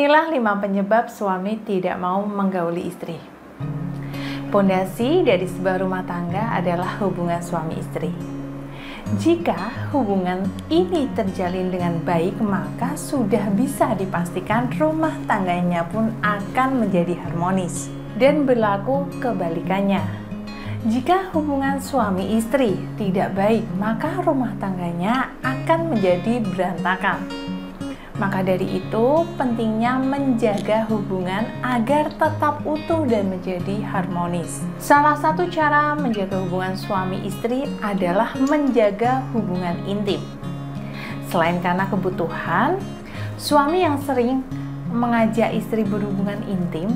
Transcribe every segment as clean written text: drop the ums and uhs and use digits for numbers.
Inilah 5 penyebab suami tidak mau menggauli istri. Pondasi dari sebuah rumah tangga adalah hubungan suami istri. Jika hubungan ini terjalin dengan baik, maka sudah bisa dipastikan rumah tangganya pun akan menjadi harmonis. Dan berlaku kebalikannya. Jika hubungan suami istri tidak baik, maka rumah tangganya akan menjadi berantakan. Maka dari itu, pentingnya menjaga hubungan agar tetap utuh dan menjadi harmonis. Salah satu cara menjaga hubungan suami istri adalah menjaga hubungan intim. Selain karena kebutuhan, suami yang sering mengajak istri berhubungan intim,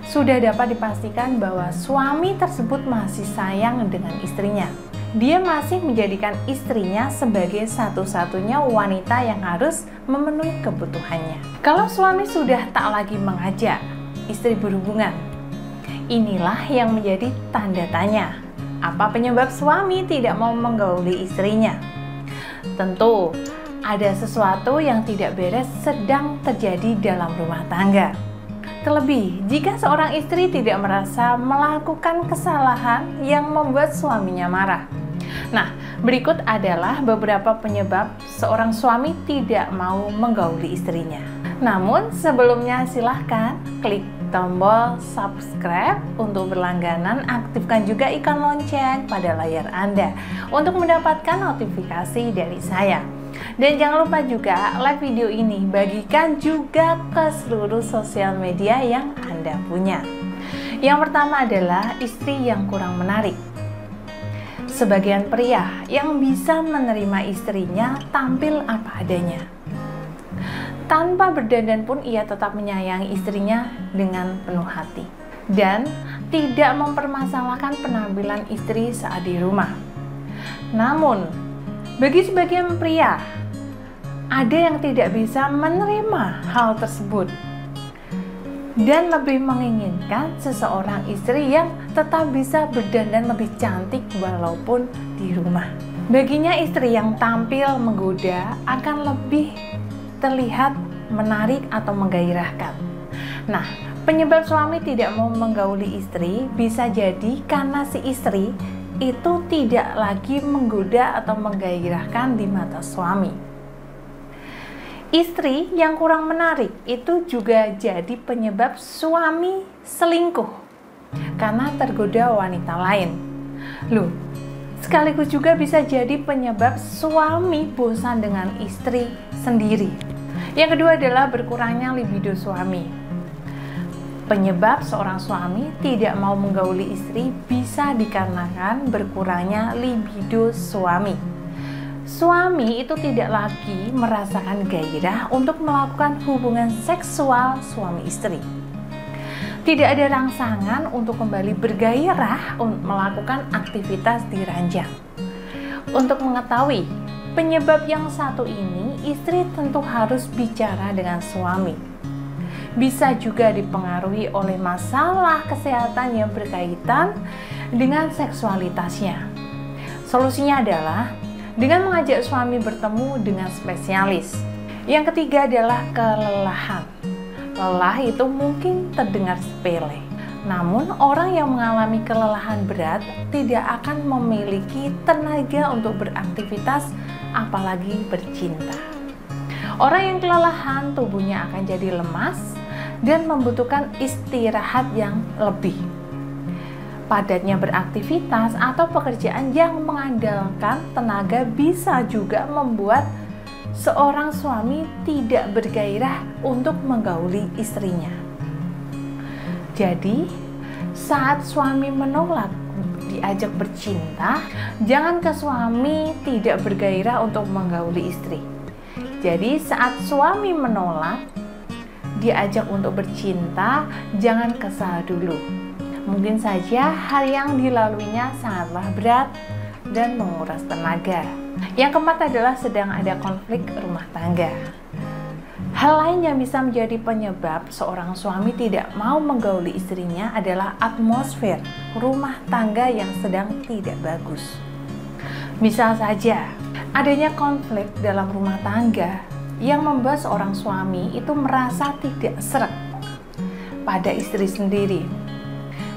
sudah dapat dipastikan bahwa suami tersebut masih sayang dengan istrinya. Dia masih menjadikan istrinya sebagai satu-satunya wanita yang harus memenuhi kebutuhannya. Kalau suami sudah tak lagi mengajak istri berhubungan, inilah yang menjadi tanda tanya. Apa penyebab suami tidak mau menggauli istrinya? Tentu, ada sesuatu yang tidak beres sedang terjadi dalam rumah tangga. Terlebih, jika seorang istri tidak merasa melakukan kesalahan yang membuat suaminya marah. Nah, berikut adalah beberapa penyebab seorang suami tidak mau menggauli istrinya. Namun, sebelumnya silahkan klik tombol subscribe untuk berlangganan, aktifkan juga ikon lonceng pada layar Anda untuk mendapatkan notifikasi dari saya. Dan jangan lupa juga like video ini, bagikan juga ke seluruh sosial media yang Anda punya. Yang pertama adalah istri yang kurang menarik. Sebagian pria yang bisa menerima istrinya tampil apa adanya. Tanpa berdandan pun ia tetap menyayangi istrinya dengan penuh hati. Dan tidak mempermasalahkan penampilan istri saat di rumah. Namun, bagi sebagian pria, ada yang tidak bisa menerima hal tersebut dan lebih menginginkan seseorang istri yang tetap bisa berdandan lebih cantik walaupun di rumah. Baginya istri yang tampil menggoda akan lebih terlihat menarik atau menggairahkan. Nah, penyebab suami tidak mau menggauli istri bisa jadi karena si istri itu tidak lagi menggoda atau menggairahkan di mata suami. Istri yang kurang menarik itu juga jadi penyebab suami selingkuh karena tergoda wanita lain. Loh, sekaligus juga bisa jadi penyebab suami bosan dengan istri sendiri. Yang kedua adalah berkurangnya libido suami. Penyebab seorang suami tidak mau menggauli istri bisa dikarenakan berkurangnya libido suami. Suami itu tidak lagi merasakan gairah untuk melakukan hubungan seksual suami istri. Tidak ada rangsangan untuk kembali bergairah melakukan aktivitas di ranjang. Untuk mengetahui penyebab yang satu ini, istri tentu harus bicara dengan suami. Bisa juga dipengaruhi oleh masalah kesehatan yang berkaitan dengan seksualitasnya. Solusinya adalah dengan mengajak suami bertemu dengan spesialis. Yang ketiga adalah kelelahan. Lelah itu mungkin terdengar sepele. Namun orang yang mengalami kelelahan berat tidak akan memiliki tenaga untuk beraktivitas apalagi bercinta. Orang yang kelelahan tubuhnya akan jadi lemas dan membutuhkan istirahat yang lebih. Padatnya beraktivitas atau pekerjaan yang mengandalkan tenaga bisa juga membuat seorang suami tidak bergairah untuk menggauli istrinya. Jadi, saat suami menolak diajak bercinta, jangan ke suami tidak bergairah untuk menggauli istri. Jadi, saat suami menolak diajak untuk bercinta, jangan kesal dulu. Mungkin saja hal yang dilaluinya sangatlah berat dan menguras tenaga. Yang keempat adalah sedang ada konflik rumah tangga. Hal lain yang bisa menjadi penyebab seorang suami tidak mau menggauli istrinya adalah atmosfer rumah tangga yang sedang tidak bagus. Misal saja, adanya konflik dalam rumah tangga yang membuat seorang suami itu merasa tidak sreg pada istri sendiri.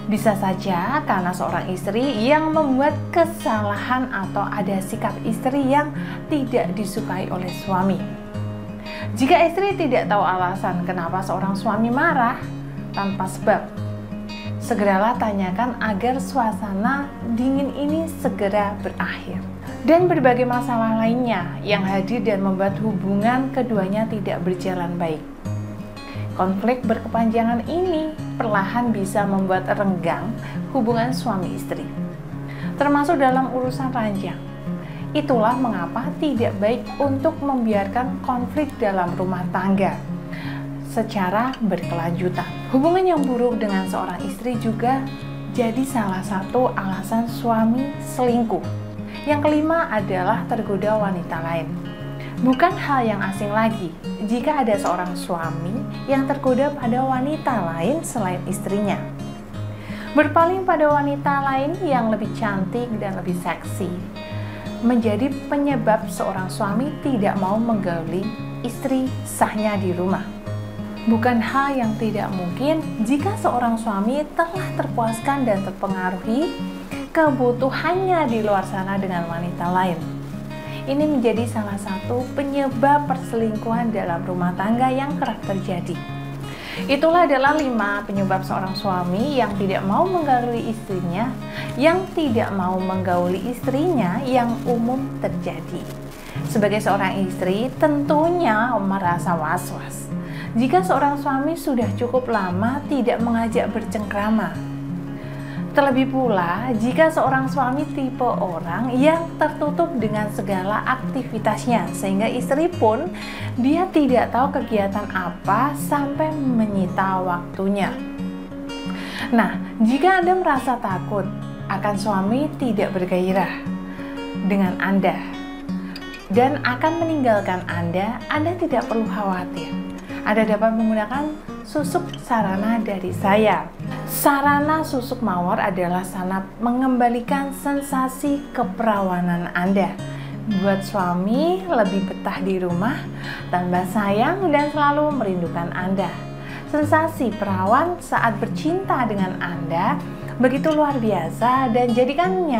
Bisa saja karena seorang istri yang membuat kesalahan atau ada sikap istri yang tidak disukai oleh suami. Jika istri tidak tahu alasan kenapa seorang suami marah tanpa sebab, segeralah tanyakan agar suasana dingin ini segera berakhir. Dan berbagai masalah lainnya yang hadir dan membuat hubungan keduanya tidak berjalan baik. Konflik berkepanjangan ini perlahan bisa membuat renggang hubungan suami istri, termasuk dalam urusan ranjang. Itulah mengapa tidak baik untuk membiarkan konflik dalam rumah tangga secara berkelanjutan. Hubungan yang buruk dengan seorang istri juga jadi salah satu alasan suami selingkuh. Yang kelima adalah tergoda wanita lain. Bukan hal yang asing lagi jika ada seorang suami yang tergoda pada wanita lain selain istrinya. Berpaling pada wanita lain yang lebih cantik dan lebih seksi menjadi penyebab seorang suami tidak mau menggauli istri sahnya di rumah. Bukan hal yang tidak mungkin jika seorang suami telah terpuaskan dan terpengaruhi kebutuhannya di luar sana dengan wanita lain. Ini menjadi salah satu penyebab perselingkuhan dalam rumah tangga yang kerap terjadi. Itulah adalah 5 penyebab seorang suami yang tidak mau menggauli istrinya, yang tidak mau menggauli istrinya yang umum terjadi. Sebagai seorang istri, tentunya merasa was-was jika seorang suami sudah cukup lama tidak mengajak bercengkrama. Terlebih pula jika seorang suami tipe orang yang tertutup dengan segala aktivitasnya, sehingga istri pun dia tidak tahu kegiatan apa sampai menyita waktunya. Nah, jika Anda merasa takut akan suami tidak bergairah dengan Anda dan akan meninggalkan Anda tidak perlu khawatir. Anda dapat menggunakan susuk sarana dari saya. Sarana susuk mawar adalah sangat mengembalikan sensasi keperawanan Anda. Buat suami lebih betah di rumah, tambah sayang dan selalu merindukan Anda. Sensasi perawan saat bercinta dengan Anda begitu luar biasa dan jadikan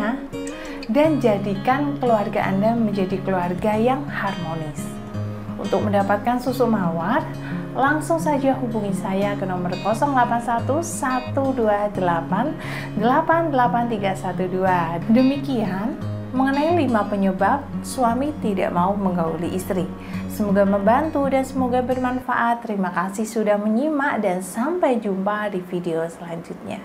keluarga Anda menjadi keluarga yang harmonis. Untuk mendapatkan susuk mawar, langsung saja hubungi saya ke nomor 081 128 88312. Demikian mengenai 5 penyebab suami tidak mau menggauli istri. Semoga membantu dan semoga bermanfaat. Terima kasih sudah menyimak dan sampai jumpa di video selanjutnya.